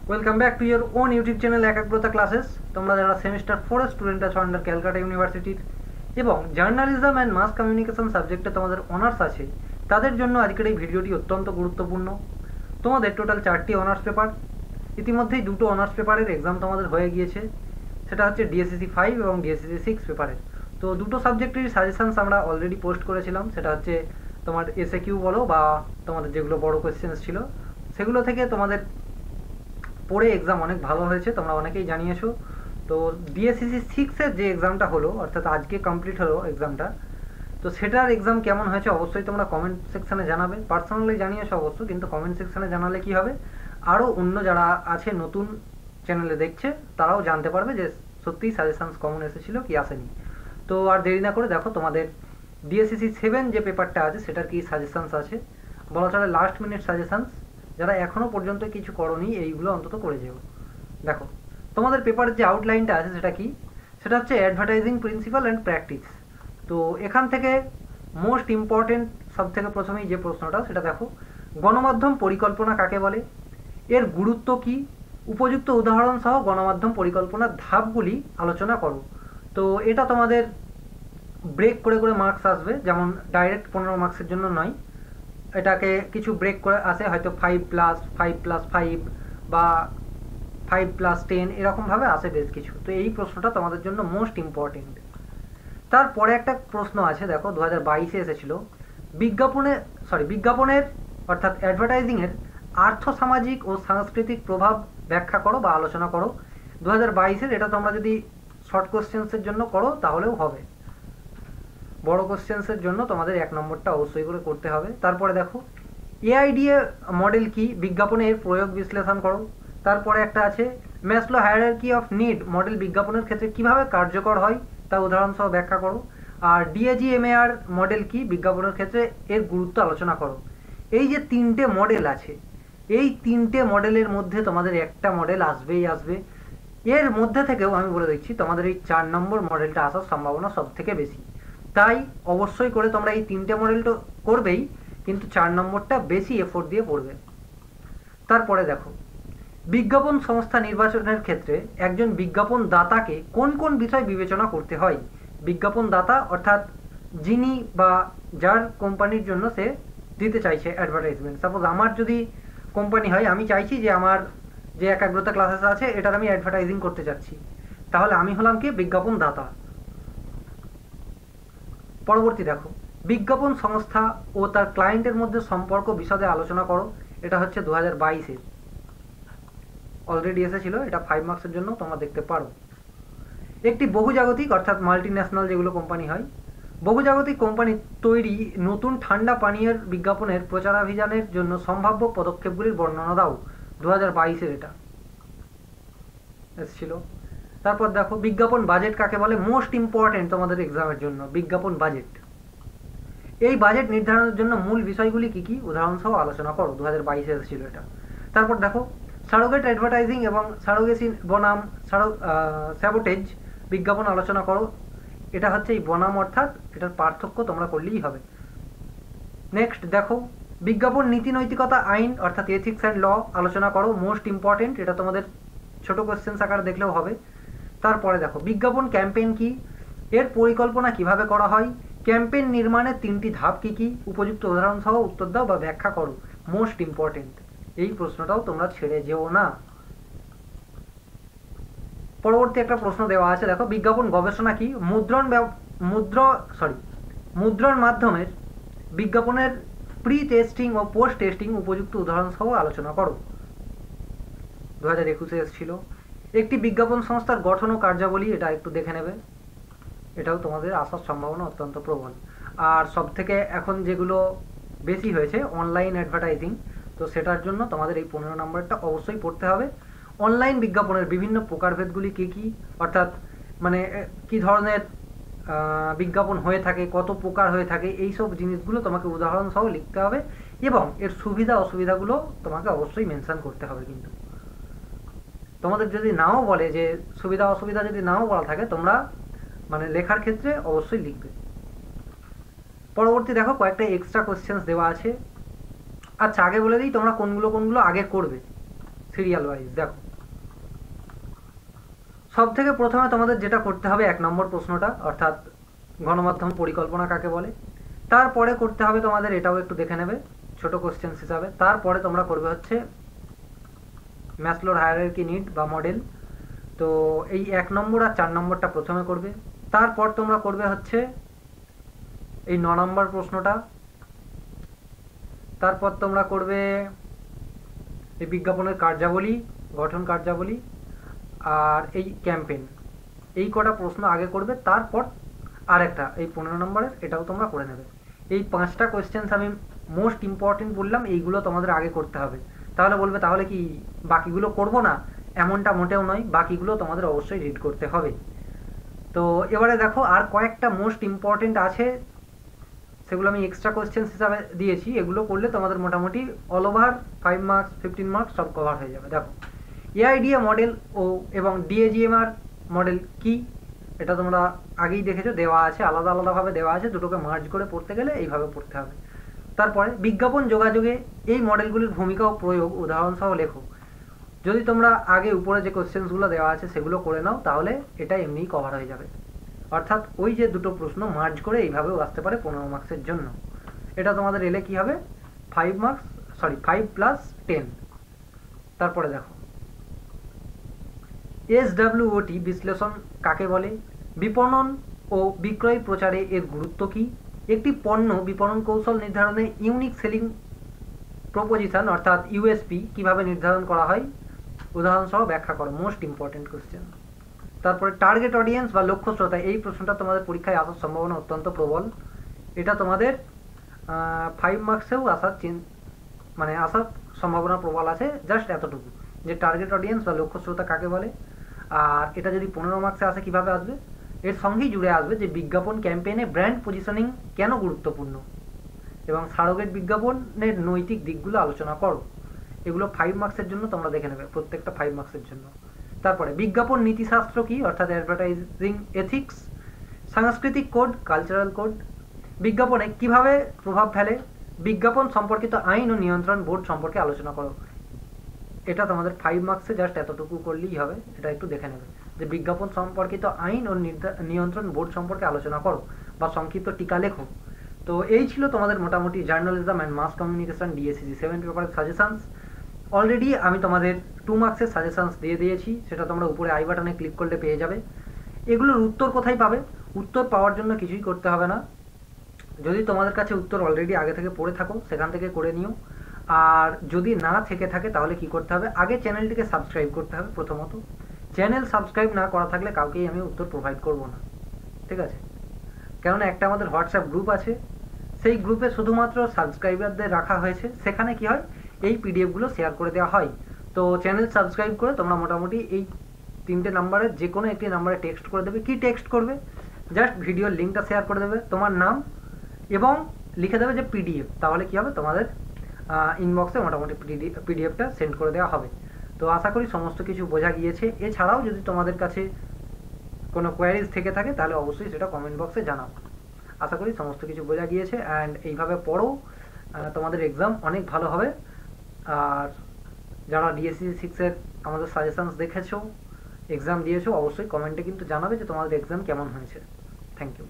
Welcome back to your own YouTube channel একাগ্রতা classes. তোমরা যারা সেমিস্টার 4 স্টুডেন্ট আছো আন্ডার ক্যালকাটা ইউনিভার্সিটির এবং জার্নালিজম অ্যান্ড মাস কমিউনিকেশন সাবজেক্টে তোমাদের অনার্স আছে, তাদের জন্য আজকের এই ভিডিওটি অত্যন্ত গুরুত্বপূর্ণ। তোমাদের টোটাল 4টি অনার্স পেপার, ইতিমধ্যেই 2টো অনার্স পেপারের এক্সাম তোমাদের হয়ে গিয়েছে। সেটা হচ্ছে ডিএসসিসি 5 এবং ডিএসসিসি 6 পেপারের। তো দুটো সাবজেক্টেরই সাজেশনস আমরা অলরেডি পোস্ট করেছিলাম। সেটা হচ্ছে তোমার এসএকিউ বলো বা তোমাদের যেগুলো বড় কোয়েশ্চেন্স ছিল সেগুলো থেকে তোমাদের পড়ে এক্সাম অনেক ভালো হয়েছে, তোমরা অনেকেই জানিয়েছো। তো ডিএসসিসি 6-এর যে এক্সামটা হলো, অর্থাৎ আজকে কমপ্লিট হলো এক্সামটা, তো সেটার এক্সাম কেমন হয়েছে অবশ্যই তোমরা কমেন্ট সেকশানে জানাবে। পার্সোনালি জানিয়েছো অবশ্য, কিন্তু কমেন্ট সেকশানে জানালে কি হবে, আরও অন্য যারা আছে নতুন চ্যানেলে দেখছে তারাও জানতে পারবে যে সত্যিই সাজেশানস কমন এসেছিলো কি আসেনি। তো আর দেরি না করে দেখো তোমাদের ডিএসসিসি 7 যে পেপারটা আছে সেটার কি সাজেশানস আছে, বলা চলে লাস্ট মিনিট সাজেশানস। যারা এখনও পর্যন্ত কিছু করোনি এইগুলো অন্তত করে যেও। দেখো তোমাদের পেপারের যে আউটলাইনটা আছে সেটা কি, সেটা হচ্ছে অ্যাডভার্টাইজিং প্রিন্সিপাল অ্যান্ড প্র্যাকটিস। তো এখান থেকে মোস্ট ইম্পর্টেন্ট সব থেকে প্রথমেই যে প্রশ্নটা সেটা দেখো, গণমাধ্যম পরিকল্পনা কাকে বলে, এর গুরুত্ব কি, উপযুক্ত উদাহরণ সহ গণমাধ্যম পরিকল্পনার ধাপগুলি আলোচনা করো। তো এটা তোমাদের ব্রেক করে করে মার্কস আসবে, যেমন ডাইরেক্ট 15 মার্কসের জন্য নয়, এটাকে কিছু ব্রেক করে আসে, হয়তো 5+5+5 বা 5+10 এরকমভাবে আসে বেশ কিছু। তো এই প্রশ্নটা তোমাদের জন্য মোস্ট ইম্পর্টেন্ট। তারপরে একটা প্রশ্ন আছে, দেখো 2022-এ এসেছিল, বিজ্ঞাপনের অর্থাৎ অ্যাডভার্টাইজিংয়ের আর্থসামাজিক ও সাংস্কৃতিক প্রভাব ব্যাখ্যা করো বা আলোচনা করো। 2022-এর এটা তোমরা যদি শর্ট কোশ্চেন্সের জন্য করো তাহলেও হবে, বড় কোশ্চেন্সের জন্য তোমাদের 1 নম্বরটা অবশ্যই করে করতে হবে। তারপরে দেখো এআইডিএ মডেল কি, বিজ্ঞাপনে এর প্রয়োগ বিশ্লেষণ করো। তারপরে একটা আছে Maslow hierarchy of need model বিজ্ঞাপনের ক্ষেত্রে কিভাবে কার্যকর হয় তা উদাহরণসহ ব্যাখ্যা করো। আর ডিএজিএমএআর মডেল কি, বিজ্ঞাপনের ক্ষেত্রে এর গুরুত্ব আলোচনা করো। এই যে 3টে মডেল আছে, এই 3টে মডেলের মধ্যে তোমাদের একটা মডেল আসবেই আসবে। এর মধ্যে থেকেও আমি বলে দিচ্ছি তোমাদের এই 4 নম্বর মডেলটা আসার সম্ভাবনা সব থেকে বেশি। তাই অবশ্যই করে তোমরা এই 3টে মডেল তো করবেই, কিন্তু 4 নম্বরটা বেশি এফোর্ট দিয়ে পড়বে। তারপরে দেখো বিজ্ঞাপন সংস্থা নির্বাচনের ক্ষেত্রে একজন বিজ্ঞাপন দাতাকে কোন কোন বিষয় বিবেচনা করতে হয়। বিজ্ঞাপন দাতা অর্থাৎ যিনি বা যার কোম্পানির জন্য সে দিতে চাইছে অ্যাডভার্টাইজমেন্ট। সাপোজ আমার যদি কোম্পানি হয়, আমি চাইছি যে আমার যে একাগ্রতা ক্লাসেস আছে এটার আমি অ্যাডভার্টাইজিং করতে চাচ্ছি, তাহলে আমি হলাম কি বিজ্ঞাপন দাতা। পরবর্তী দেখো বিজ্ঞাপন সংস্থা ও তার ক্লায়েন্টের মধ্যে সম্পর্ক বিশদে আলোচনা করো। এটা হচ্ছে 2022-এর, অলরেডি এসেছিল, এটা 5 মার্কসের জন্য তোমরা দেখতে পারো। একটি বহুজাগতিক অর্থাৎ মাল্টি ন্যাশনাল যেগুলো কোম্পানি হয়, বহুজাগতিক কোম্পানি তৈরি নতুন ঠান্ডা পানীয়ের বিজ্ঞাপনের প্রচারাভিযানের জন্য সম্ভাব্য পদক্ষেপগুলির বর্ণনা দাও। 2022-এর এটা এসেছিল। তারপর দেখো বিজ্ঞাপন বাজেট কাকে বলে, মোস্ট ইম্পর্টেন্ট তোমাদের এক্সামের জন্য বিজ্ঞাপন বাজেট। এই বাজেট নির্ধারণের জন্য মূল বিষয়গুলি কী কী উদাহরণসহ আলোচনা করো। 2022-এ এসেছিল এটা। তারপর দেখো সারোগেট অ্যাডভার্টাইজিং এবং সারোগেসি বনাম স্যাবোটেজ বিজ্ঞাপন আলোচনা করো। এটা হচ্ছে এই বনাম অর্থাৎ এটার পার্থক্য তোমরা করলেই হবে। নেক্সট দেখো বিজ্ঞাপন নীতি নৈতিকতা আইন অর্থাৎ এথিক্স অ্যান্ড ল আলোচনা করো, মোস্ট ইম্পর্টেন্ট, এটা তোমাদের ছোট কোয়েশ্চেন্স আকারে দেখলেও হবে। তারপরে দেখো বিজ্ঞাপন ক্যাম্পেইন কি, এর পরিকল্পনা কিভাবে করা হয়, ক্যাম্পেইন নির্মাণের 3টি ধাপ কী কী, উপযুক্ত উদাহরণ সহ উত্তর দাও বা ব্যাখ্যা করো, মোস্ট ইম্পর্টেন্ট। এই প্রশ্নটাও তোমরা ছেড়ে যেও না। পরবর্তী একটা প্রশ্ন দেওয়া আছে, দেখো বিজ্ঞাপন গবেষণা কি, মুদ্রণ মাধ্যমের বিজ্ঞাপনের প্রি টেস্টিং ও পোস্ট টেস্টিং উপযুক্ত উদাহরণ সহ আলোচনা করো। 2021-এ এসেছিল। একটি বিজ্ঞাপন সংস্থার গঠন ও কার্যাবলী, এটা একটু দেখে নেবে, এটাও তোমাদের আসার সম্ভাবনা অত্যন্ত প্রবল। আর সব থেকে এখন যেগুলো বেশি হয়েছে অনলাইন অ্যাডভার্টাইজিং, তো সেটার জন্য তোমাদের এই 15 নম্বরটা অবশ্যই পড়তে হবে। অনলাইন বিজ্ঞাপনের বিভিন্ন প্রকারভেদগুলি কী কী, অর্থাৎ মানে কী ধরনের বিজ্ঞাপন হয়ে থাকে, কত প্রকার হয়ে থাকে, এই সব জিনিসগুলো তোমাকে উদাহরণ সহ লিখতে হবে এবং এর সুবিধা অসুবিধাগুলো তোমাকে অবশ্যই মেনশন করতে হবে। কিন্তু তোমাদের যদি নাও বলে যে সুবিধা অসুবিধা যদি নাও বলা থাকে, তোমরা মানে লেখার ক্ষেত্রে অবশ্যই লিখবে। পরবর্তী দেখো কয়েকটা এক্সট্রা কোশ্চেন্স দেওয়া আছে। আচ্ছা আগে বলে দিই তোমরা কোনগুলো আগে করবে, সিরিয়াল ওয়াইজ। দেখো সব থেকে প্রথমে তোমাদের যেটা করতে হবে 1 নম্বর প্রশ্নটা, অর্থাৎ গণমাধ্যম পরিকল্পনা কাকে বলে। তারপরে করতে হবে তোমাদের, এটাও একটু দেখে নেবে ছোট কোশ্চেন হিসাবে। তারপরে তোমরা করবে হচ্ছে ম্যাসলোর হায়ারার্কি নিড বা মডেল। তো এই 1 নম্বর আর 4 নম্বরটা প্রথমে করবে। তারপর তোমরা করবে হচ্ছে এই 9 নম্বর প্রশ্নটা। তারপর তোমরা করবে এই বিজ্ঞাপনের কার্যাবলী, গঠন কার্যাবলী, আর এই ক্যাম্পেইন। এই কটা প্রশ্ন আগে করবে। তারপর আরেকটা এই 15 নম্বরের, এটাও তোমরা করে নেবে। এই 5টা কোয়েশ্চেন্স আমি মোস্ট ইম্পর্টেন্ট বললাম, এইগুলো তোমাদের আগে করতে হবে। তাহলে বলবে তাহলে কি বাকিগুলো করব না, এমনটা মোটেও নয়, বাকিগুলো তোমাদের অবশ্যই রিড করতে হবে। তো এবারে দেখো আর কয়েকটা মোস্ট ইম্পর্টেন্ট আছে, সেগুলো আমি এক্সট্রা কোয়েশ্চেন্স হিসাবে দিয়েছি। এগুলো করলে তোমাদের মোটামুটি অল ওভার 5 মার্কস 15 মার্কস সব কভার হয়ে যাবে। দেখো এআইডিএ মডেল এবং ডিএজিএমআর মডেল কি, এটা তোমরা আগেই দেখেছো, দেওয়া আছে, আলাদা আলাদাভাবে দেওয়া আছে। দুটোকে মার্জ করে পড়তে গেলে এইভাবে পড়তে হবে। তারপরে বিজ্ঞাপন যোগাযোগে এই মডেলগুলির ভূমিকা ও প্রয়োগ উদাহরণসহ লেখো। যদি তোমরা আগে উপরে যে কোশ্চেন্সগুলো দেওয়া আছে সেগুলো করে নাও, তাহলে এটা এমনিই কভার হয়ে যাবে। অর্থাৎ ওই যে দুটো প্রশ্ন মার্জ করে এইভাবেও আসতে পারে 15 মার্কসের জন্য। এটা তোমাদের এলে কি হবে 5 মার্কস, সরি 5 + 10। তারপরে দেখো এসডব্লিউটি বিশ্লেষণ কাকে বলে, বিপণন ও বিক্রয় প্রচারে এর গুরুত্ব কি, একটি পণ্য বিপণন কৌশল নির্ধারণে ইউনিক সেলিং প্রপোজিশন অর্থাৎ ইউএসপি কিভাবে নির্ধারণ করা হয়, উদাহরণসহ ব্যাখ্যা করো। Most important question. তারপরে টার্গেট অডিয়েন্স বা লক্ষ্য শ্রোতা, এই প্রশ্নটা তোমাদের পরীক্ষায় আসার সম্ভাবনা অত্যন্ত প্রবল। এটা তোমাদের 5 মার্কসেও আসার সম্ভাবনা প্রবল আছে। জাস্ট এতটুকু যে টার্গেট অডিয়েন্স বা লক্ষ্য শ্রোতা কাকে বলে। আর এটা যদি 15 মার্কসে আসে কীভাবে আসবে, এর সঙ্গেই জুড়ে আসবে যে বিজ্ঞাপন ক্যাম্পেইনে ব্র্যান্ড পজিশনিং কেন গুরুত্বপূর্ণ এবং সারোগেট বিজ্ঞাপনের নৈতিক দিকগুলো আলোচনা করো। এগুলো 5 মার্কসের জন্য তোমরা দেখে নেবে, প্রত্যেকটা 5 মার্কসের জন্য। তারপরে বিজ্ঞাপন নীতিশাস্ত্র কি, অর্থাৎ অ্যাডভার্টাইজিং এথিক্স, সাংস্কৃতিক কোড, কালচারাল কোড, বিজ্ঞাপনে কিভাবে প্রভাব ফেলে, বিজ্ঞাপন সম্পর্কিত আইন ও নিয়ন্ত্রণ বোর্ড সম্পর্কে আলোচনা করো। এটা তোমাদের 5 মার্কসে জাস্ট এতটুকু করলেই হবে। এটা একটু দেখে নেবে যে বিজ্ঞাপন সম্পর্কিত আইন ও নিয়ন্ত্রণ বোর্ড সম্পর্কে আলোচনা করো বা সংক্ষিপ্ত টিকা লেখো। তো এই ছিল তোমাদের মোটামুটি জার্নালিজম অ্যান্ড মাস কমিউনিকেশন ডিএসসিজি 7 পেপারের সাজেশনস। অলরেডি আমি তোমাদের 2 মার্কসের সাজেশনস দিয়ে দিয়েছি, সেটা তোমরা উপরে আই বাটনে ক্লিক করলে পেয়ে যাবে। এগুলোর উত্তর কোথায় পাবে, উত্তর পাওয়ার জন্য কিছুই করতে হবে না। যদি তোমাদের কাছে উত্তর অলরেডি আগে থেকে পড়ে থাকো সেখান থেকে করে নিও। আর যদি না থেকে থাকে তাহলে কি করতে হবে, আগে চ্যানেলটিকে সাবস্ক্রাইব করতে হবে। প্রথমত চ্যানেল সাবস্ক্রাইব না করা থাকলে কাউকেই আমি উত্তর প্রোভাইড করব না, ঠিক আছে? কেননা একটা আমাদের হোয়াটসঅ্যাপ গ্রুপ আছে, সেই গ্রুপে শুধুমাত্র সাবস্ক্রাইবারদের রাখা হয়েছে। সেখানে কি হয়, এই পিডিএফগুলো শেয়ার করে দেওয়া হয়। তো চ্যানেল সাবস্ক্রাইব করে তোমরা মোটামুটি এই 3টে নাম্বারের যে কোনো একটি নাম্বারে টেক্সট করে দেবে। কি টেক্সট করবে, জাস্ট ভিডিওর লিঙ্কটা শেয়ার করে দেবে, তোমার নাম এবং লিখে দেবে যে পিডিএফ। তাহলে কি হবে, তোমাদের ইনবক্সে মোটামুটি পিডিএফটা সেন্ড করে দেওয়া হবে। তো আশা করি সমস্ত কিছু বোঝা গিয়েছে। এছাড়াও যদি তোমাদের কাছে কোনো কোয়ারিজ থেকে থাকে তাহলে অবশ্যই সেটা কমেন্ট বক্সে জানাও। আশা করি সমস্ত কিছু বোঝা গিয়েছে। অ্যান্ড এইভাবে পড়ো, তোমাদের এক্সাম অনেক ভালো হবে। আর যারা ডিএসসি 6-এর আমাদের সাজেশনস দেখেছো, এক্সাম দিয়েছো, অবশ্যই কমেন্টে কিন্তু জানাবে যে তোমাদের এক্সাম কেমন হয়েছে। Thank you.